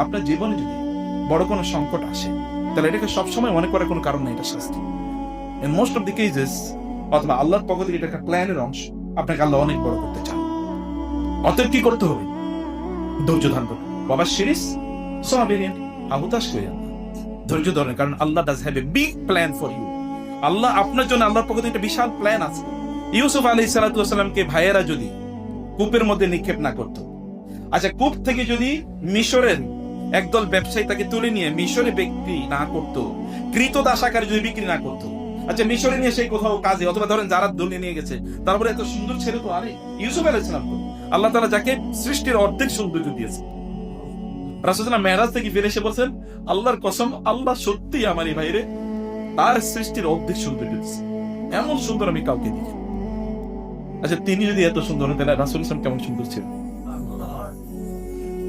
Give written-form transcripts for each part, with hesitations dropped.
আপনার জীবনে যদি বড় কোনো সংকট আসে, তাহলে এটাকে সবসময় মনে করার কোনো কারণ নেই, এটা শাস্তি। In most of the cases অথবা আল্লাহর পক্ষ থেকে এটা একটা প্ল্যানের অংশ, আপনাকে আল্লাহ অনেক বড় করতে চান। অতএব কি করতে হবে? ধৈর্য ধারণ করুন। বাবা শিরিস সাবিরিন, হুতাশ হইয়েন না, ধৈর্য ধরেন, কারণ Allah does have a big plan for you. Allah আপনার জন্য, আল্লাহর পক্ষ থেকে একটা বিশাল প্ল্যান আছে। ইউসুফ আলাইহিস সালাতু ওয়াস সালামকে ভাইয়েরা যদি কূপের মধ্যে নিক্ষেপ না করত, আচ্ছা কূপ থেকে যদি মিশরের একদল ব্যবসায়ী তাকে তুলে নিয়ে মিশরে বিক্রি না করত, কৃতদাস আকারে যদি বিক্রি না করত, আচ্ছা মিশরে নিয়ে সেই কোথাও কাজে, অথবা ধরেন যারা দলে নিয়ে গেছে, তারপরে এত সুন্দর ছেলে তো আরে ইউসুফ আলাইহিস সালাম, তো আল্লাহ তাআলা যাকে সৃষ্টির অর্ধেক সৌন্দর্য দিয়েছে। রাসূল সাল্লাল্লাহু মেরাজ থেকে ফিরে এসে বলছেন, আল্লাহর কসম, আল্লাহ সত্যি আমার এই ভাইরে তার সৃষ্টির অর্ধেক সৌন্দর্য দিয়েছে, এমন সুন্দর আমি কাউকে দেখি। আচ্ছা তিনি যদি এত সুন্দর হতেন, রাসূল ইসলাম কেমন সুন্দর ছিল?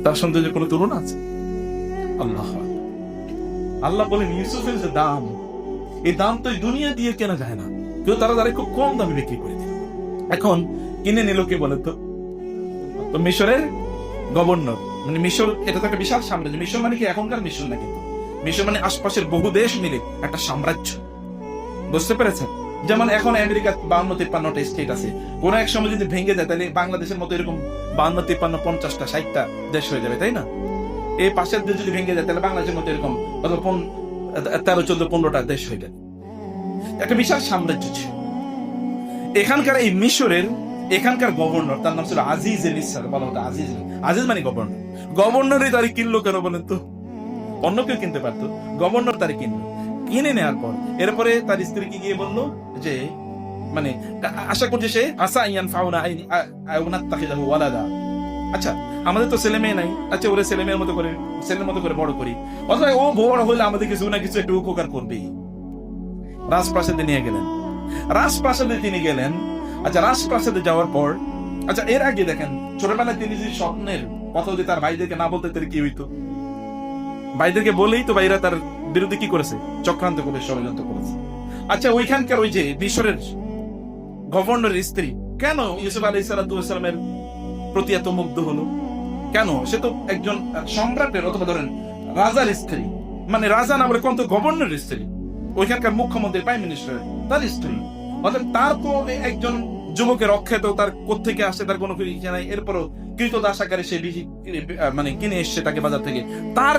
তার সৌন্দর্যের কোনো তুলনা আছে? আল্লাহ আল্লাহ বলেন ইউসুফের যে দাম, এই দাম তো দুনিয়া দিয়ে কেনা যায় না, কেউ তারা খুব কম দামে বিক্রি করে দিল। এখন কিনে নিল কে বলে তো? মিশরের গভর্নর, মানে মিশর এটা তো একটা বিশাল সাম্রাজ্য। মিশর মানে কি এখনকার মিশর না, কিন্তু মিশর মানে আশপাশের বহু দেশ মিলে একটা সাম্রাজ্য, বুঝতে পেরেছেন? যেমন এখন আমেরিকা 52-53টা স্টেট আছে, কোন এক সময় যদি ভেঙে যায় তাহলে বাংলাদেশের মতো এরকম 52-53-50টা 60টা দেশ হয়ে যাবে, তাই না? এই পাশের দেশ যদি ভেঙে যায় তাহলে বাংলাদেশের মতো এরকম 13-14-15টা দেশ হয়ে যাবে, একটা বিশাল সাম্রাজ্য ছিল। এখানকার এই মিশরের এখানকার গভর্নর, তার নাম ছিল আজিজ মিসর, বলা হতো আজিজ। আজিজ মানে গভর্নর। গভর্নরই তারিখ কিনলো কেন বলেন তো? অন্য কেউ কিনতে পারতো, গভর্নর তারিখ কিনলো। কিনে নেওয়ার পর এরপরে তার স্ত্রীকে গিয়ে বললো যে, মানে আশা করছে সে আসা ইয়ান ফাউনা আইনাত্তাখিযাহু ওয়ালাদা, আচ্ছা আমাদের তো ছেলে মেয়ে নাই, আচ্ছা ওরে ছেলের মতো করে বড় করি, অথবা ও বড় হলে আমাদের কিছু না কিছু একটু উপকার করবে। রাজপ্রাসাদে নিয়ে গেলেন। রাজপ্রাসাদে তিনি গেলেন। আচ্ছা রাজপ্রাসাদে যাওয়ার পর, আচ্ছা এর আগে দেখেন ছোটবেলায় তিনি যে স্বপ্নের কথা যদি তার ভাইদেরকে না বলতে, তার কি হইতো? ভাইদেরকে বলেই তো ভাইরা তার বিরুদ্ধে কি করেছে? চক্রান্ত করে ষড়যন্ত্র করেছে। আচ্ছা ওইখানকার ওই যে মিশরের গভর্নরের স্ত্রী কেন ইউসুফ আলাইহিস সালামের প্রতি এত মুগ্ধ হলো? কেন? সে তো একজন সম্রাটের অথবা ধরেন রাজার স্ত্রী, মানে রাজা না বলে কোন তো গভর্নরের স্ত্রী, ওইখানকার মুখ্যমন্ত্রী প্রাইম মিনিস্টার তার স্ত্রী। অর্থাৎ তার তো একজন যুবকের অক্ষেত, তার কোত্থেকে আসে তার কোনো ইচ্ছা নাই, এরপরও কৃতদাস আকারে সে মানে কিনে এসছে তাকে বাজার থেকে, তার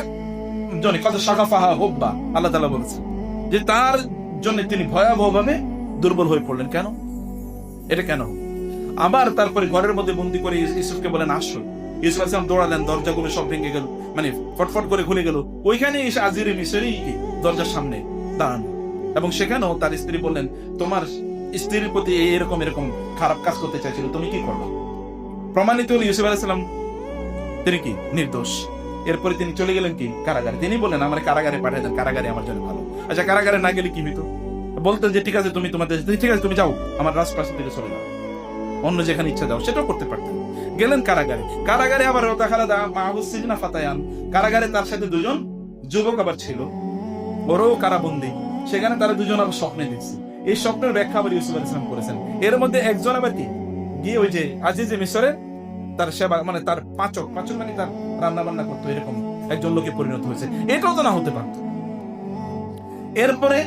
জন্য কত শাকাফাহা হোব্বা, আল্লাহ তাআলা বলেছেন যে তার জন্য তিনি ভয়াবহ ভাবে দুর্বল হয়ে পড়লেন। কেন? এটা কেন? আবার তারপরে ঘরের মধ্যে বন্দি করে ইউসুফকে বলেন আসো। ইউসুফ আলাইহিস সালাম দৌড়ালেন, দরজাগুলো সব ভেঙে গেল, মানে ফটফট করে খুলে গেল। ওইখানে এসে আজিরে মিশরি দরজার সামনে দাঁড়ানো, এবং সেখানেও তার স্ত্রী বললেন, তোমার স্ত্রীর প্রতি এরকম খারাপ কাজ করতে চাইছিল, তুমি কি করবে? প্রমাণিত হল ইউসুফ আলাইহিস সালাম তিনি কি নির্দোষ। এরপরে তিনি চলে গেলেন কি কারাগারে। তিনি বললেন আমার কারাগারে পাঠিয়ে দেন, কারাগারে আমার জন্য ভালো। আচ্ছা কারাগারে না গেলে কি হইতো? বলতেন যে ঠিক আছে তুমি তোমাদের, ঠিক আছে তুমি যাও, আমার রাজপ্রাসাদ থেকে চলে যাও, অন্য যেখানে ইচ্ছা যাও, সেটাও করতে পারতেন। গেলেন কারাগারে। কারাগারে আবার ফাতায়ান, কারাগারে তার সাথে দুজন যুবক আবার ছিল, ওরও কারাবন্দী। সেখানে তারা দুজন আবার স্বপ্নে দেখছে। এই স্বপ্নের ব্যাখ্যা আবার ইউসুফ আলাইহিস সালাম করেছেন। এর মধ্যে একজন আবার কি গিয়ে ওই যে আজিজে মিশরে তার সেবা, মানে তার পাচক মানে তার রান্না বান্না করতো, এরকম একজন লোকে পরিণত হয়েছে। এটাও তো না হতে পারত। এরপরে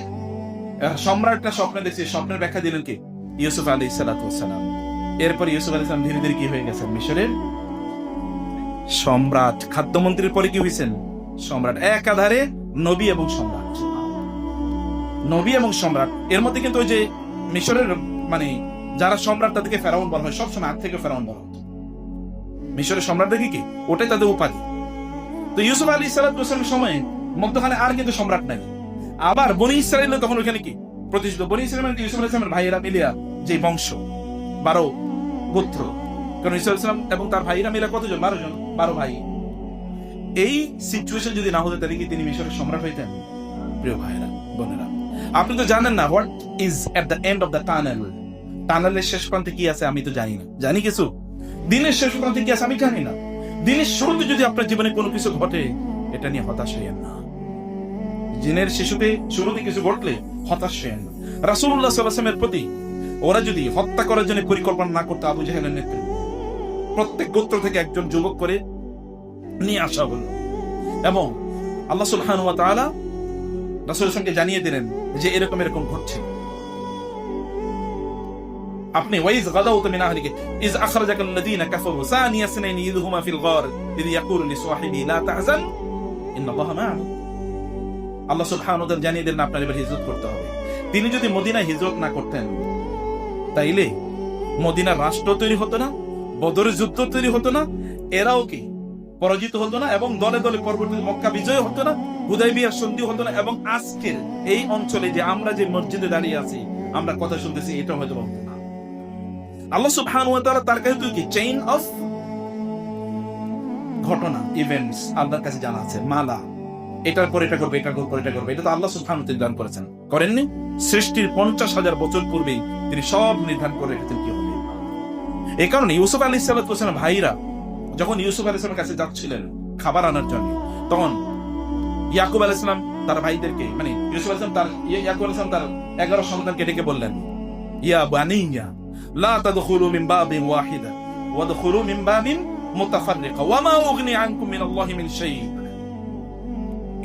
সম্রাটটা স্বপ্নে দেখছে, স্বপ্নের ব্যাখ্যা দিলেন কি ইউসুফ আলাইহিস সালাম। এরপর ইউসুফ আলাইহিস সালাম ধীরে ধীরে কি হয়ে গেছেন? মিশরের সম্রাট, খাদ্যমন্ত্রীর পরে কি হয়েছেন? সম্রাট। একাধারে নবী এবং সম্রাট, নবী এবং সম্রাট। এর মধ্যে কিন্তু ওই যে মিশরের মানে যারা সম্রাট তাদেরকে ফেরাউন বলা হয়, সবসময় আগ থেকে ফেরাউন বলা হতো। মিশরের সম্রাট দেখি কি ওটাই তাদের উপাধি। তো ইউসুফ আলাইহিস সালামের সময় মধ্যখানে আর কিন্তু সম্রাট নাই। আবার বনি ইসরাইল তখন ওখানে কি প্রতিষ্ঠিত। বনি ইসরাইল মানে ইউসুফ আলাইহিস সালামের ভাইয়েরা মিলিয়া যে বংশ, 12 গোত্র। কারণ ইউসুফ আলাইহিস সালাম এবং তার ভাইয়েরা মিলা কতজন? 12 জন, 12 ভাই। এই সিচুয়েশন যদি না হতো তাহলে কি তিনি মিশরের সম্রাট হইতেন? প্রিয় ভাইয়েরা বোনেরা, আপনি তো জানেন না what is at the end of the tunnel. টানেলের শেষ প্রান্তে কি আছে আমি তো জানি না। জানি কিছু? দিনের শেষ প্রান্তে কি আছে আমি জানি না। দিনের শুরুতে যদি আপনার জীবনে কোনো কিছু ঘটে, এটা নিয়ে হতাশ হইয়েন না। দিনের শুরুতে কিছু ঘটলে হতাশ হইয়েন না। রাসূলুল্লাহ সাল্লাল্লাহু আলাইহি ওয়াসাল্লামের প্রতি ওরা যদি হত্যা করার জন্য পরিকল্পনা না করতো, আবু জাহেলের নেতৃত্বে প্রত্যেক গোত্র থেকে একজন যুবক করে নিয়ে আসা হলো। এবং আল্লাহ সুবহানাহু ওয়া তাআলা রাসূলের সঙ্গে জানিয়ে দিলেন যে এরকম এরকম ঘটছে। আপনি ওয়াইজ গাদাউতা মিন আহলিকা ইজ আখরাজাকাল লাযীনা কাফারু সানিয়া ইসনাইনি ইয হুমা ফিল গার ইয ইয়াকুলু লিসাহিবি লা তাহজান ইন্নাল্লাহা মা'ানা। আল্লাহ সুবহানাহু ওয়া তাআলা জানিয়ে দিলেন আপনার এবার হিজরত করতে হবে। তিনি যদি মদিনায় হিজরত না করতেন তাইলে মদিনার রাষ্ট্র তৈরি হতো না, বদরের যুদ্ধ তৈরি হতো না, এরাও কি পরাজিত হতো না, এবং দলে দলে পরবর্তী মক্কা বিজয় হতো না, হুদায়বিয়ার সন্ধি হতো না, এবং আজকের এই অঞ্চলে যে আমরা যে মসজিদে দাঁড়িয়ে আছি, আমরা কথা শুনতেছি, এটা হয়তো হতো না। আল্লাহ সুবহানাহু ওয়া তাআলা তার কাছে কি চেইন অফ ঘটনা, ইভেন্টস আল্লাহর কাছে জানা আছে, মালা, এটার পর এটা করবে, এটার পর এটা করবে, এটা তো আল্লাহ সুবহানাহু ওয়া তাআলা নির্ধারণ করেছেন, করেননি? সৃষ্টির 50,000 বছর পূর্বেই তিনি সব নির্ধারণ করে রেখেছেন কি হবে। এই কারণে ইউসুফ আলাইহিস সালাম ভাইরা যখন ইউসুফ আলাইহিস সালামের কাছে যাচ্ছিলেন খাবার আনার জন্য, তখন ইয়াকুব আলাইহিস সালাম তার ভাইদেরকে, মানে ইউসুফ আলাইহিস সালাম তার ইয়াকুব আলাইহিস সালাম তার 11 সন্তানকে ডেকে বললেন, ইয়া বানিয়া লা তাদখুলু মিন বাবিন ওয়াহিদা ওয়াদখুলু মিন বাবিন মুতাফাররিকা ওয়া মা উগনি আনকুম মিনাল্লাহি মিন শাই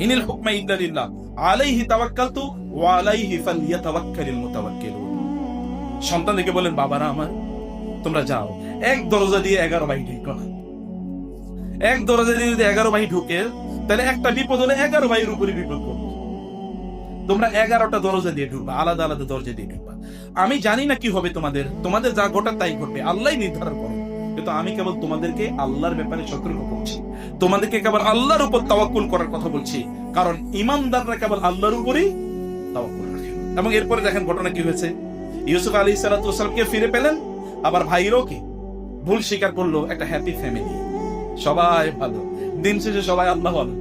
ইনিল হুকমা ইল্লা লিল্লাহ আলাইহি তাওয়াক্কালতু ওয়া আলাইহি ফালইয়াতাওয়াক্কালিল মুতাওয়াক্কিলুন। সন্তানদেরকে বলেন, বাবারা আমার, তোমরা যাও, এক দরজা দিয়ে 11 ভাই ঢুকো না। এক দরজা দিয়ে যদি 11 ভাই ঢুকে, তাহলে একটা বিপদ হলে 11 ভাইয়ের উপরে বিপদ করবে। তোমরা 11টা দরজা দিয়ে ঢুকবা, আলাদা আলাদা দরজা দিয়ে ঢুকবা। আমি জানি না কি হবে তোমাদের যা ঘটার তাই ঘটবে, আল্লাহই নির্ধারণ করে। কিন্তু আমি কেবল তোমাদেরকে আল্লাহর ব্যাপারে সতর্ক করছি, তোমাদেরকে কেবল আল্লাহর উপর তাওয়াক্কুল করার কথা বলছি, কারণ ঈমানদাররা কেবল আল্লাহর উপরই তাওয়াক্কুল রাখে। এবং এরপরে দেখেন ঘটনা কি হয়েছে। ইউসুফ আলাইহিস সালামকে ফিরে পেলেন, আবার ভাইরাও কি ভুল স্বীকার করলো। একটা হ্যাপি ফ্যামিলি, সবাই ভালো, দিন শেষে সবাই আল্লাহ ভালো।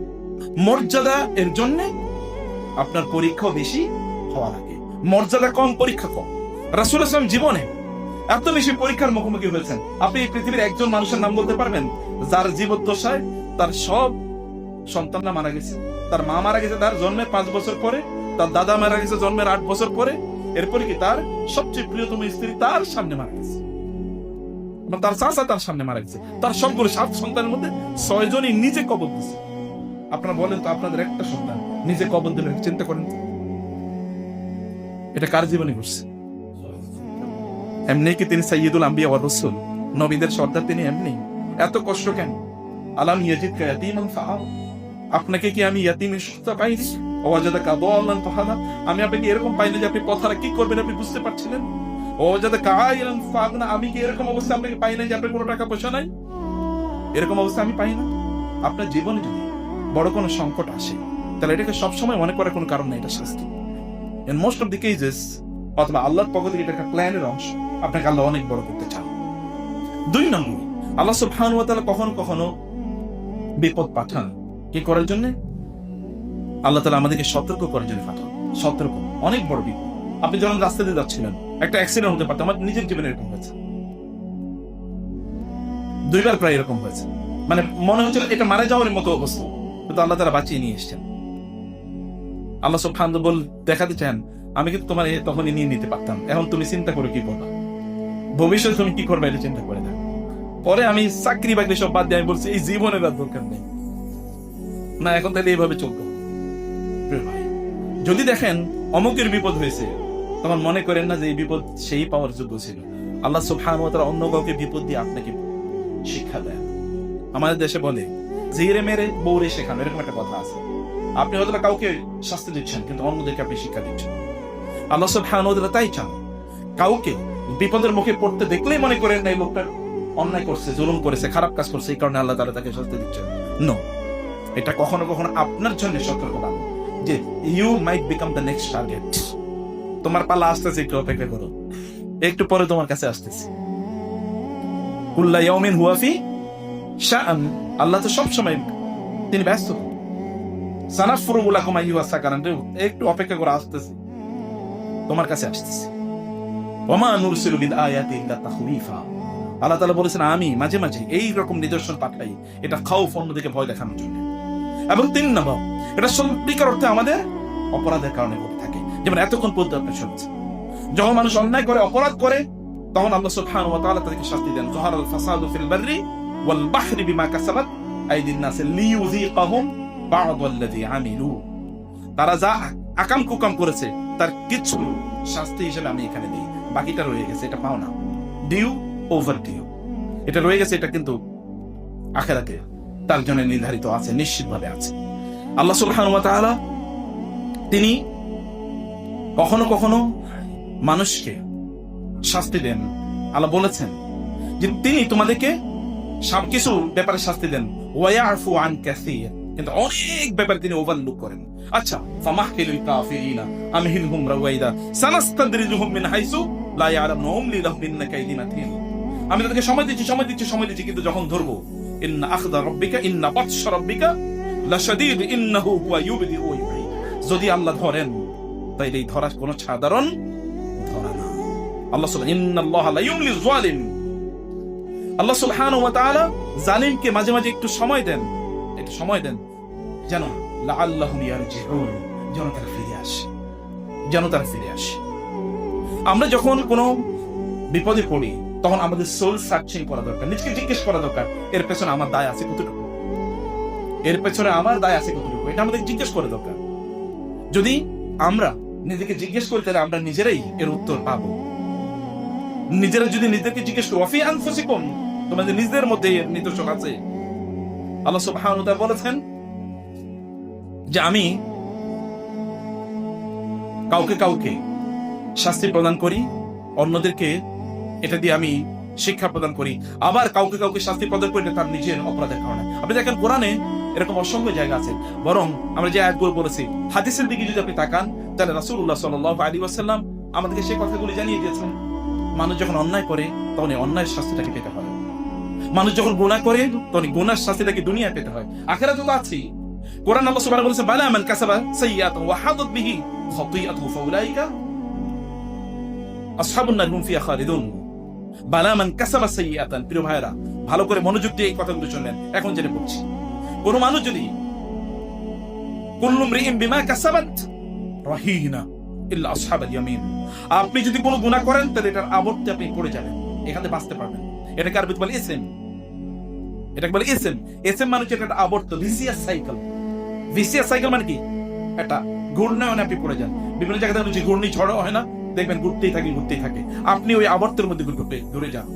মর্যাদা এর জন্য আপনার পরীক্ষা বেশি হওয়া লাগে, মর্যাদা কম পরীক্ষা কম। রাসূল সাল্লাল্লাহু আলাইহি ওয়াসাল্লাম জীবনে এত বেশি পরীক্ষার মুখোমুখি হয়েছেন। আপনি এই পৃথিবীর একজন মানুষের নাম বলতে পারবেন যার জীবদ্দশায় তার সব সন্তানরা মারা গেছে, তার মা মারা গেছে তার জন্মের 5 বছর পরে, তার দাদা মারা গেছে জন্মের 8 বছর পরে, এরপরে কি তার সবচেয়ে প্রিয়তম স্ত্রী তার সামনে মারা গেছে, তার চাচা তার সামনে মারা গেছে, তার সবগুলো 7 সন্তানের মধ্যে 6 জনই নিজে কবর দিচ্ছে। আপনারা বলেন তো, আপনাদের একটা সন্তান নিজে কবর দিলেন, চিন্তা করেন এটা কার জীবনে ঘটছে? এমনি কি তিনি সাইয়্যিদুল আম্বিয়া ওয়ার রাসূল, নবীদের সর্দার, তিনি এমনি? এত কষ্ট কেন? আলাম ইয়াজিদকা ইয়াতীমান ফাআও, আপনাকে কি আমি ইয়াতীমের সত্তা পাইনি? ওয়াজাদাকা দাল্লান ফাহাদা, আমি আপনাকে এরকম পাইনি যে আপনি পথহারা কি করবেন আপনি বুঝতে পারছিলেন? ওয়াজাদাকা আইলান ফাগনা, আমি কি এরকম অবস্থা আপনাকে পাই না যে আপনার কোনো টাকা পয়সা নাই? এরকম অবস্থা আমি পাই না। আপনার জীবনে যদি বড় কোনো সংকট আসে, তাহলে এটাকে সবসময় মনে করার কোনো কারণ নেই, এটা শাস্তি। In most of the cases অথবা আল্লাহর পক্ষ থেকে এটা একটা প্ল্যানের অংশ, আপনাকে আল্লাহ অনেক বড় করতে চান। 2 নম্বর, আল্লাহ সুবহানাহু ওয়া তাআলা কখনো কখনো বিপদ পাঠান কি করার জন্য? আল্লাহ তাআলা আমাদেরকে সতর্ক করার জন্য পাঠান। সতর্ক, অনেক বড় বিপদ। আপনি যখন রাস্তা দিয়ে যাচ্ছিলেন, একটা অ্যাক্সিডেন্ট হতে পারত। আমার নিজের জীবনে এরকম হয়েছে, 2 বার প্রায় এরকম হয়েছে। মানে মনে হচ্ছিল এটা মারা যাওয়ার মতো অবস্থা, কিন্তু আল্লাহ তাআলা বাঁচিয়ে নিয়ে এসেছেন। আল্লাহ সুবহানাহু বল দেখাতে চান, আমি কিন্তু তোমার তখনই নিয়ে নিতে পারতাম, এখন তুমি চিন্তা করে কি করবা, ভবিষ্যতে তুমি কি করবে এটা চিন্তা করে দেখো। পরে আমি চাকরি বাকরি সব বাদ দিয়ে আমি বলছি এই জীবনের আর দরকার নেই না, এখন তাহলে এইভাবে চলতো। যদি দেখেন অমুকের বিপদ হয়েছে, তখন মনে করেন না যে এই বিপদ সেই পাওয়ার যোগ্য ছিল। আল্লাহ সুবহানাহু ওয়া তাআলা অন্য কাউকে বিপদ দিয়ে আপনাকে শিক্ষা দেয়। আমাদের দেশে বলে জিরে মেরে বৌরে শেখানো, এরকম একটা কথা আছে। আপনি হয়তো কাউকে শাস্তি দিচ্ছেন, কিন্তু অন্যদেরকে আপনি শিক্ষা দিচ্ছেন। আল্লাহ সুবহানাহু ওয়া তাআলা তাই চান, কাউকে বিপদের মুখে পড়তে দেখলেই মনে করেন না এই লোকটা অন্যায় করছে, জুলুম করেছে, খারাপ কাজ করছে, এই কারণে আল্লাহ তাআলা তাকে শাস্তি দিচ্ছেন। নো, এটা কখনো কখনো আপনার জন্য সতর্কবাণী যে you might become the next target. তোমার পালা আসতেছে, একটু অপেক্ষা করো, একটু পরে তোমার কাছে আসতেছে। কুল্লা ইয়াউমিন হুয়া ফি শাআন, আল্লাহ তো সব সময় তিনি ব্যস্ত। সানাফরুগু লাকুম আইয়ুহাস সাকারান, একটু অপেক্ষা করে আসতেছে, তোমার কাছে আসতেছে। ওয়া মা নুরসিলু বিল আয়াতি ইল্লা তাখওয়িফা, আল্লাহ তাআলা বলেছেন আমি মাঝে মাঝে এই রকম নিদর্শন পাঠাই, এটা খাউফ, অন্যদিকে ভয় দেখানোর জন্য। এবং 3 নম্বর, এটা সত্যিকার অর্থে আমাদের অপরাধের কারণে ঘটে থাকে। যেমন এতক্ষণ পর্যন্ত আপনি শুনছেন, যখন মানুষ অন্যায় করে, অপরাধ করে, তখন আল্লাহ সুবহানাহু ওয়া তাআলা তাদেরকে শাস্তি দেন। যাহারাল ফাসাদু ফিল বাররি ওয়াল বাহরি বিমা কাসাবাত আইদিন নাস লিইউযীকাহুম বা'দাল্লাযী আমিলু, তারা যা আকাম কুকাম করেছে তার কিছু শাস্তি হিসেবে আমি এখানে দিই, বাকিটা রয়ে গেছে, এটা পাও না, ডিউ ওভার ডিউ, এটা রয়ে গেছে, এটা কিন্তু আখিরাতে তার জন্য নির্ধারিত আছে, নিশ্চিতভাবে আছে। আল্লাহ সুবহানাহু ওয়া তাআলা তিনি কখনো কখনো মানুষকে শাস্তি দেন। আল্লাহ বলেছেন যে তিনি তোমাদেরকে সব কিছু ব্যাপারে শাস্তি দেন, ওয়া ইয়াফু আন কাসীর, কিন্তু অনেক ব্যাপারে তিনি ওভারলুক করেন। আচ্ছা, ফামাহকিলুল কাফিরিনা আমহিলহুম রাওয়াইদা সানাস্তাদরিজুহুম মিন হাইসু লা ইয়ালামুন উমলি লাহুম ইন্না কাইদি মাতিন। আমি তাদেরকে সময় দিচ্ছি, কিন্তু যখন ধরবো, ইন্না আখযা রাব্বিকা ইন্না বাতশা রাব্বিকা লাশাদীদ ইন্নাহু হুয়া ইউবদি ওয়া ইউঈদ। যদি আল্লাহ ধরেন তাইলে এই ধরা কোনো সাধারণ ধরা না। আল্লাহ সুবহানাহু ইন্নাল্লাহা লা ইউমলি যালিম, আল্লাহ সুবহানাহু ওয়া তাআলা জালিমকে মাঝে মাঝে একটু সময় দেন যেন লাআল্লাহুম ইয়ারজিউন, যেন তারা ফিরে আসে। আমরা যখন কোনো বিপদে পড়ি তখন আমাদের সোল সার্চিং করা দরকার, নিজেকে জিজ্ঞেস করা দরকার, এর পেছনে আমার দায় আছে কতটুকু, এটা আমাদের জিজ্ঞেস করা দরকার। যদি আমরা নিজেকে জিজ্ঞেস করি তাহলে আমরা নিজেরাই এর উত্তর পাবো। নিজেরা যদি নিজেকে জিজ্ঞেস করি, ওয়াফি আনফুসিকুম, তোমাদের নিজেদের মধ্যে এর নিদর্শন আছে। আল্লাহ সুবহানাহু ওয়া তাআলা বলেছেন যে আমি কাউকে শাস্তি প্রদান করি, অন্যদেরকে এটা দিয়ে আমি শিক্ষা প্রদান করি, আবার কাউকে শাস্তি প্রদান করি তার নিজের অপরাধের কারণে। আপনি দেখেন কোরআনে এরকম অসংখ্য জায়গা আছে। বরং আমরা যে আয়াতগুলো বলেছি, হাদিসের দিকে যদি আপনি তাকান তাহলে রাসূলুল্লাহ সাল্লাল্লাহু আলাইহি ওয়াসাল্লাম আমাদেরকে সেই কথাগুলি জানিয়ে দিয়েছেন। মানুষ যখন অন্যায় করে তখন এই অন্যায়ের শাস্তিটাকে পেতে হয়, মানুষ যখন গুনাহ করে তখন গুনার শাস্তিটাকে দুনিয়ায় পেতে হয়, আখিরাতে তো আছেই। কোরআন আল্লাহ সুবহানাহু বলেছেন, বালা মান কাসাবা সাইয়্যাতান ওয়া হাদাত বিহি খাতিআতুহু ফাউলাইকা আসহাবুন নার হুম ফিহা খালিদুন। বালা মান কাসাবা সাইয়্যাতান, প্রিয় ভাইরা ভালো করে মনোযোগ দিয়ে এই কথাগুলো শুনলেন। এখন যেটা বলছি, কোন মানুষ যদি কুল্লু মরিইন বিমা কাসাবাত রাহিনা ইল্লা আসহাবাল ইয়ামিন, আপনি যদি কোনো গুনাহ করেন তাহলে এটার আবর্তে আপনি পড়ে যাবেন, এখানে বাঁচতে পারবেন। এটাকে আরবিতে বলে ইসম, ইসম মানে একটা আবর্ত, ভিসিয়াস সাইকেল মানে কি, একটা ঘূর্ণায়নে আপনি পড়ে যান। বিভিন্ন জায়গাতে যে ঘূর্ণি ঝড় হয় না, দেখবেন ঘুরতেই থাকে, আপনি ওই আবর্তের মধ্যে ঘুরে যান।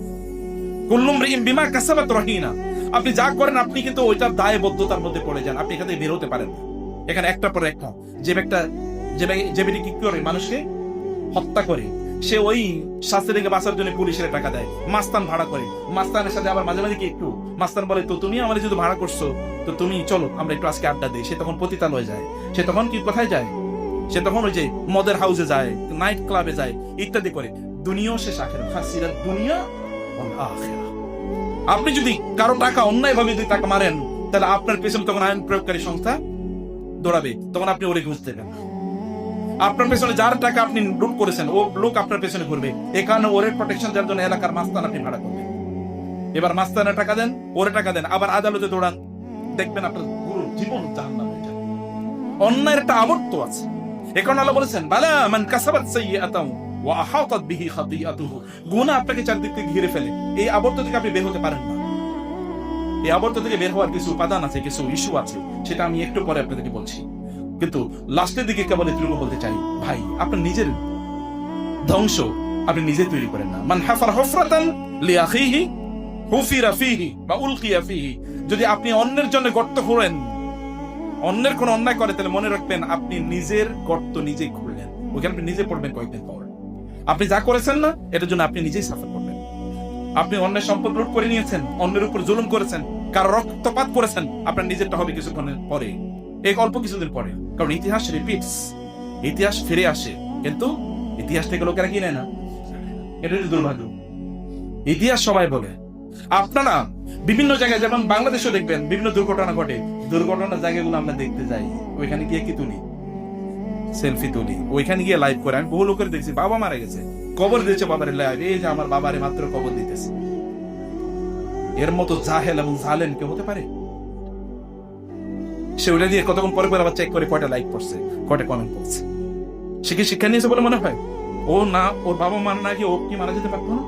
কুল্লু মরিইন বিমা কাসাবাত রাহিনা, আপনি যা করেন আপনি কিন্তু ওইটার দায়বদ্ধতার মধ্যে পড়ে যান, আপনি এখান থেকে বের হতে পারেন না। এখানে একটা পর একটা যে ব্যক্তি কি করে, মানুষকে হত্যা করে, সে ওই শাস্তি থেকে বাঁচার জন্য পুলিশের টাকা দেয়, মাস্তান ভাড়া করে, মাস্তানের সাথে আবার মাঝে মাঝে কি একটু মাস্তান বলে, তো তুমি আমার যেহেতু ভাড়া করছো তো তুমি চলো আমরা একটু আজকে আড্ডা দিই। সে তখন পতিতাল হয়ে যায়, সে তখন কি কোথায় যায়, সে তখন ওই যে মদের হাউসে যায়, নাইট ক্লাবে যায়, ইত্যাদি করে। দুনিয়াও শেষ, আখিরাত, খাসিরাত দুনিয়া ওয়াল আখিরাহ। আপনি যদি কারো টাকা অন্যায় ভাবে যদি টাকা মারেন তাহলে আপনার পেছনে তখন আইন প্রয়োগকারী সংস্থা দৌড়াবে, তখন আপনি ওরে ঘুষ দেবেন। আপনার পেছনে যার টাকা আপনি লুট করেছেন ও লোক আপনার পেছনে ঘুরবে, এই কারণে ওরে প্রোটেকশন দেওয়ার জন্য এলাকার মাস্তান আপনি ভাড়া করবেন। এবার মাস্তানের টাকা দেন, ওরে টাকা দেন, আবার আদালতে দৌড়ান, দেখবেন আপনার পুরো জীবন জাহান্নাম হয়ে যাবে। অন্যায়ের একটা আবর্ত আছে। এই কারণে আল্লাহ বলেছেন, বালা মান কাসাবাত সাইয়্যাতান ওয়া আহাতাত বিহি খাতিআতুহু, গুনাহ আপনাকে চারদিক থেকে ঘিরে ফেলে, এই আবর্ত থেকে আপনি বের হতে পারেন না। এই আবর্ত থেকে বের হওয়ার কিছু উপাদান আছে, কিছু ইস্যু আছে, সেটা আমি একটু পরে আপনাদেরকে বলছি। কিন্তু লাস্টের দিকে কেবল এটুকু বলতে চাই, ভাই আপনার নিজের ধ্বংস আপনি নিজে তৈরি করেন না। মান হাফার হুফরাতান লিআখিহি হুফিরা ফিহি বা উলকিয়া ফিহি, যদি আপনি অন্যের জন্য গর্ত খোঁড়েন, অন্যের কোন অন্যায় করে, তাহলে মনে রাখবেন আপনি নিজের গর্ত নিজেই খুঁড়লেন, ওইখানে আপনি নিজে পড়বেন কয়েকদিন পর। আপনি যা করেছেন না এটার জন্য আপনি নিজেই সাফার করবেন। আপনি অন্যের সম্পদ লুট করে নিয়েছেন, অন্যের উপর জুলুম করেছেন, কারো রক্তপাত করেছেন, আপনার নিজেরটা হবে কিছুক্ষণের পরে, এই অল্প কিছুদিন পরে। কারণ ইতিহাস রিপিটস, ইতিহাস ফিরে আসে, কিন্তু ইতিহাস থেকে লোকেরা কি নেয় না, এটা দুর্ভাগ্য। ইতিহাস সবাই বলে। আপনারা বিভিন্ন জায়গায়, যেমন বাংলাদেশও দেখবেন বিভিন্ন দুর্ঘটনা ঘটে, দুর্ঘটনার জায়গাগুলো আমরা দেখতে যাই, ওইখানে গিয়ে কি তুলি, সেলফি তুলি, ওইখানে গিয়ে লাইভ করে। আমি বহু লোকের দেখছি, বাবা মারা গেছে, কবর দিয়েছে বাবারে লাইভ, এই যে আমার বাবারে মাত্র কবর দিতেছে। এর মতো জাহেল এবং জালেম কেউ হতে পারে? সে ওটা দিয়ে কতক্ষণ পরে পরে আবার চেক করে কয়টা লাইক করছে, কয়টা কমেন্ট করছে। সে কি শিক্ষা নিয়েছে বলে মনে হয়? ও না, ওর বাবা মার না গিয়ে ও কি মারা যেতে পারতো না?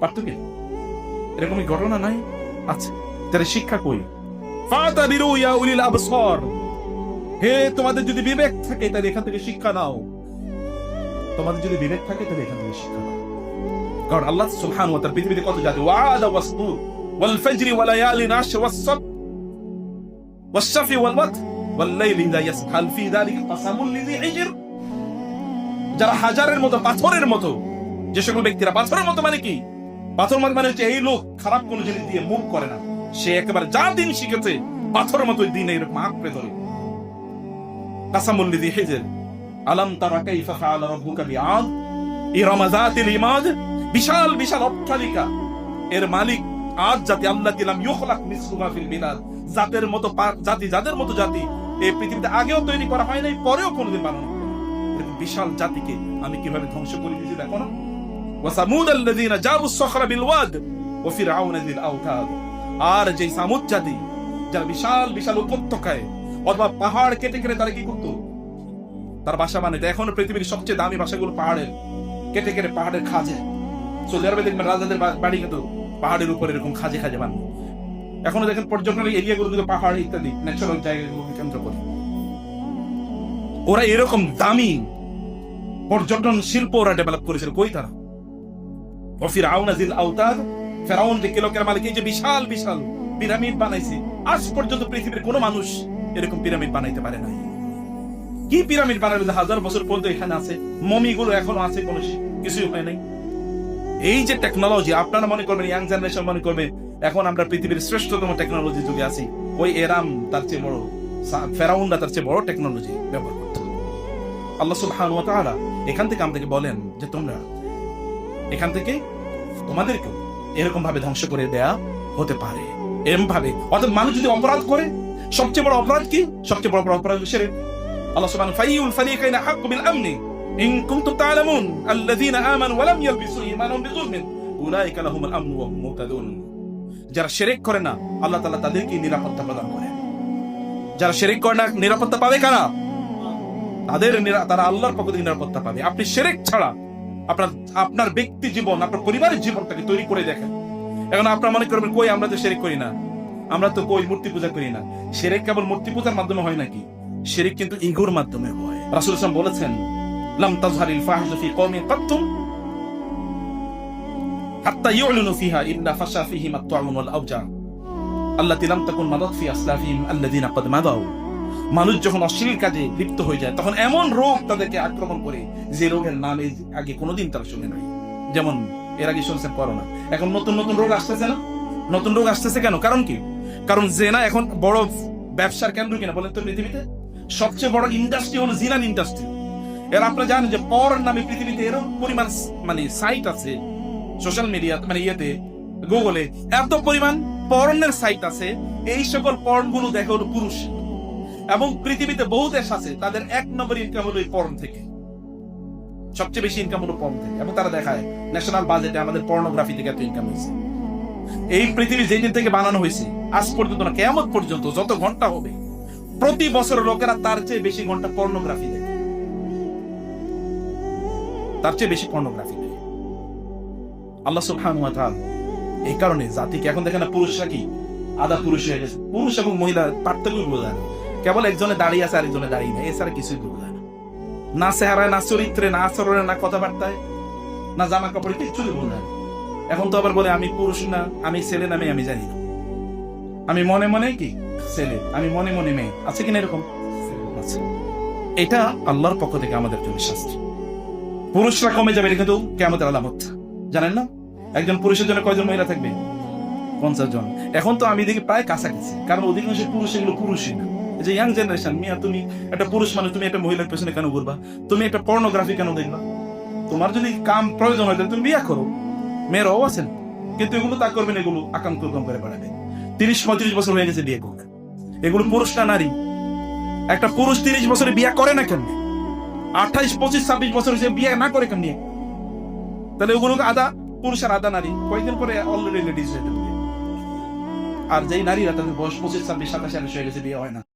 পারতো কি? এরকমই ঘটনা নাই? আচ্ছা, তাহলে শিক্ষা কই? ফাতাবিরু ইয়া উলিল আবসার, হে তোমাদের যদি বিবেক থাকে তাহলে এখান থেকে শিক্ষা নাও, তোমাদের যদি বিবেক থাকে তাহলে এখান থেকে শিক্ষা নাও। কারণ আল্লাহ সুবহানাহু ওয়া তাআলা পৃথিবীতে কত জাতি, ওয়া'আদা ওয়াসবুর ওয়াল ফাজরি ওয়া লায়ালিন আশর ওয়াস-সাব ওয়াস-শাফি ওয়াল ওয়াতর ওয়াল লাইলি ইযা ইয়াসর হাল ফি যালিকা কাসামুল লিযি হিজর। যারা হাজারের মতো, পাথরের মতো, যে সকল ব্যক্তিরা পাথরের মতো, মানে কি পাথর মানে হচ্ছে এই লোক খারাপ কোন জিনিস দিয়ে মুভ করে না, সে একেবারে যা দিন শিখেছে পাথরের মতো দিন এরকম আঁকড়ে ধরে। কাসামুল লিযি হিজর আলাম তারা কাইফা ফাআলা রাব্বুকা বিআদ ইরামা যাতিল ইমাদ। বিশাল বিশাল অট্টালিকা এর মালিক আদ জাতি, আল্লাতী লাম ইউখলাক মিসলুহা ফিল বিলাদ, জাতের মতো জাতি, যাদের মতো জাতি এই পৃথিবীতে আগেও তৈরি করা হয় নাই, পরেও কোনোদিন বানানো হবে না। এরকম বিশাল জাতিকে আমি কিভাবে ধ্বংস করে দিয়েছি দেখো না। ওয়া সামুদ আল্লাযীনা জাবুস সখরা বিল ওয়াদ ওয়া ফিরআউন যিল আওতাদ। আর যে সামুদ জাতি যারা বিশাল বিশাল উপত্যকায় অথবা পাহাড় কেটে কেটে তারা কি করতো, তার বাসা বানাইতো। এখন পৃথিবীর সবচেয়ে দামি বাসাগুলো পাহাড়ের, কেটে কেটে পাহাড়ের খাজে। সৌদি আরবে দেখবেন রাজাদের বাড়ি কিন্তু পাহাড়ের উপর এরকম খাজে খাজে বানানো। এখনো দেখেন পর্যটন এরিয়াগুলো কিন্তু পাহাড় ইত্যাদি ন্যাচারাল জায়গাগুলোকে কেন্দ্র করে ওরা এরকম দামি পর্যটন শিল্প ওরা ডেভেলপ করেছিল। কই তারা? ওয়া ফিরআউন যিল আওতাদ, ফেরাউন যে কিলোকের মালিক, এই যে বিশাল বিশাল পিরামিড বানাইছে, আজ পর্যন্ত পৃথিবীর কোনো মানুষ এরকম পিরামিড বানাইতে পারে নাই। কি পিরামিড বানাইলে 1000 বছর পর্যন্ত এখানে আছে, মমিগুলো এখনো আছে, কোনো কিছুই হয় নাই। এই যে টেকনোলজি, আপনারা মনে করবেন, ইয়াং জেনারেশন মনে করবে এখন আমরা পৃথিবীর শ্রেষ্ঠতম টেকনোলজি যুগে আছি। ওই এরাম তার চেয়ে বড়, ফেরাউনরা তার চেয়ে বড় টেকনোলজি ব্যবহার করত। আল্লাহ সুবহানাহু ওয়া তাআলা এখান থেকে আমাদেরকে বলেন যে তোমরা এখান থেকে তোমাদেরকে এরকম ভাবে ধ্বংস করে দেয়া হতে পারে, এরকম ভাবে। অর্থাৎ মানুষ যদি অপরাধ করে, সবচেয়ে বড় অপরাধ কি? সবচেয়ে বড় অপরাধ শিরক। আল্লাহ সুবহানাহু ফাইউল ফারিকাইন হাক্কু বিল আমনি ইন কুনতুম তা'লামুন আল্লাযীনা আমানু ওয়া লাম ইয়ালবিসু ঈমানাহুম বিযুলমিন উলাইকা লাহুমুল আমনু ওয়া হুম মুহতাদুন। যারা শিরক করে না, আল্লাহ তাআলা তাদেরকে নিরাপত্তা প্রদান করেন। যারা শিরক করে না, নিরাপত্তা পাবে কারা? তারা আল্লাহর পক্ষ থেকে নিরাপত্তা পাবে। আপনি শিরক ছাড়া আপনার ব্যক্তি জীবন, আপনার পরিবারের জীবনটাকে তৈরি করে দেখেন। এখন আপনারা মনে করবেন কই আমরা তো শিরক করি না, আমরা তো কই মূর্তি পূজা করি না। শিরক কেবল মূর্তি পূজার মাধ্যমে হয় নাকি? শিরক কিন্তু ইগোর মাধ্যমে হয়। রাসূল সাল্লাল্লাহু আলাইহি ওয়াসাল্লাম বলেছেন, লাম তাযহারিল ফাহিশাতু ফি কওমিন কাত্তুম হাত্তা ইউ'লিনু ফিহা ইল্লা ফাশা ফিহিম আত-তা'উন ওয়াল আওজা আল্লাতী লাম তাকুন মাদাত ফি আসলাফিহিম আল্লাযীনা ক্বাদ মাদাউ। মানুষ যখন অশ্লীল কাজে লিপ্ত হয়ে যায়, তখন এমন রোগ তাদেরকে আক্রমণ করে যে রোগের নাম আগে কোনোদিন তারা শুনে নাই। যেমন এর আগে শুনছেন করোনা, এখন নতুন নতুন রোগ আসতেছে না? নতুন রোগ আসতেছে কেন? কারণ কি? কারণ জিনা এখন বড় ব্যবসার কেন্দ্র কিনা বলেন তো পৃথিবীতে? সবচেয়ে বড় ইন্ডাস্ট্রি হলো জিনার ইন্ডাস্ট্রি। এর আপনারা জানেন যে পর্ন নামে পৃথিবীতে এরকম পরিমাণ মানে সাইট আছে সোশ্যাল মিডিয়া, মানে ইয়েতে গুগলে এত পরিমাণ পর্নের সাইট আছে। এই সকল পর্নগুলো দেখে হলো পুরুষ, এবং পৃথিবীতে বহু দেশ আছে তাদের 1 নম্বর ইনকাম হলো এই পর্ন থেকে। সবচেয়ে বেশি ইনকাম হলো পর্ন থেকে, এবং তারা দেখায় ন্যাশনাল বাজেটে আমাদের পর্নোগ্রাফি থেকে এত ইনকাম হয়েছে। এই পৃথিবী যেদিন থেকে বানানো হয়েছে আজ পর্যন্ত না, কিয়ামত পর্যন্ত যত ঘন্টা হবে, প্রতি বছর লোকেরা তার চেয়ে বেশি ঘন্টা পর্নোগ্রাফি দেখে, তার চেয়ে বেশি পর্নোগ্রাফি দেখে। আল্লাহ সুবহানাহু ওয়া তাআলা এই কারণে জাতিকে, এখন দেখেন না পুরুষরা কি আধা পুরুষ হয়ে গেছে। পুরুষ এবং মহিলা পার্থক্য বোঝা যায় না, কেবল একজনে দাঁড়িয়ে আছে আরেকজনে দাঁড়িয়ে নেই, এছাড়া কিছুই বোঝা যায় না। না চেহারায়, না চরিত্রে, না আচরণে, না কথাবার্তায়, না জামা কাপড়ে, কিচ্ছুই বোঝা যায় না। এখন তো আবার বলে আমি পুরুষ না, আমি ছেলে না মেয়ে আমি জানি না, আমি মনে মনে কি ছেলে, আমি মনে মনে মেয়ে। আছে কিনা এরকম? আছে। এটা আল্লাহর পক্ষ থেকে আমাদের জন্য শাস্তি। পুরুষরা কমে যাবে, এটা কিন্তু কিয়ামতের আলামত। জানেন না একজন পুরুষের জন্য কয়জন মহিলা থাকবে? 50 জন। এখন তো আমি দেখি প্রায় কাছাকাছি, কারণ অধিকাংশ পুরুষ এগুলো পুরুষই না। এই যে ইয়াং জেনারেশন, মিয়া তুমি একটা পুরুষ মানুষ, তুমি একটা মহিলার পেছনে কেন ঘুরবা? তুমি একটা পর্নোগ্রাফি কেন দেখবা? তোমার যদি কাম প্রয়োজন হয় তুমি বিয়ে করো, মেয়েরাও আছেন, কিন্তু এগুলো তা করবেন, এগুলো আকাম কুরকম করে বাড়াবে। 30-35 বছর হয়ে গেছে বিয়ে করবেন, এগুলো পুরুষ না নারী? একটা পুরুষ 30 বছরে বিয়ে করে না কেন? 28, 25, 26 বছর সে বিয়ে না করে কেন? তাহলে ওগুলো আধা পুরুষ আর আধা নারী, কয়েকদিন পরে অলরেডি লেডিজ হয়ে যাবে। আর যেই নারীরা তাদের বয়স 25, 26, 27 হয়ে গেছে, বিয়ে হয় না।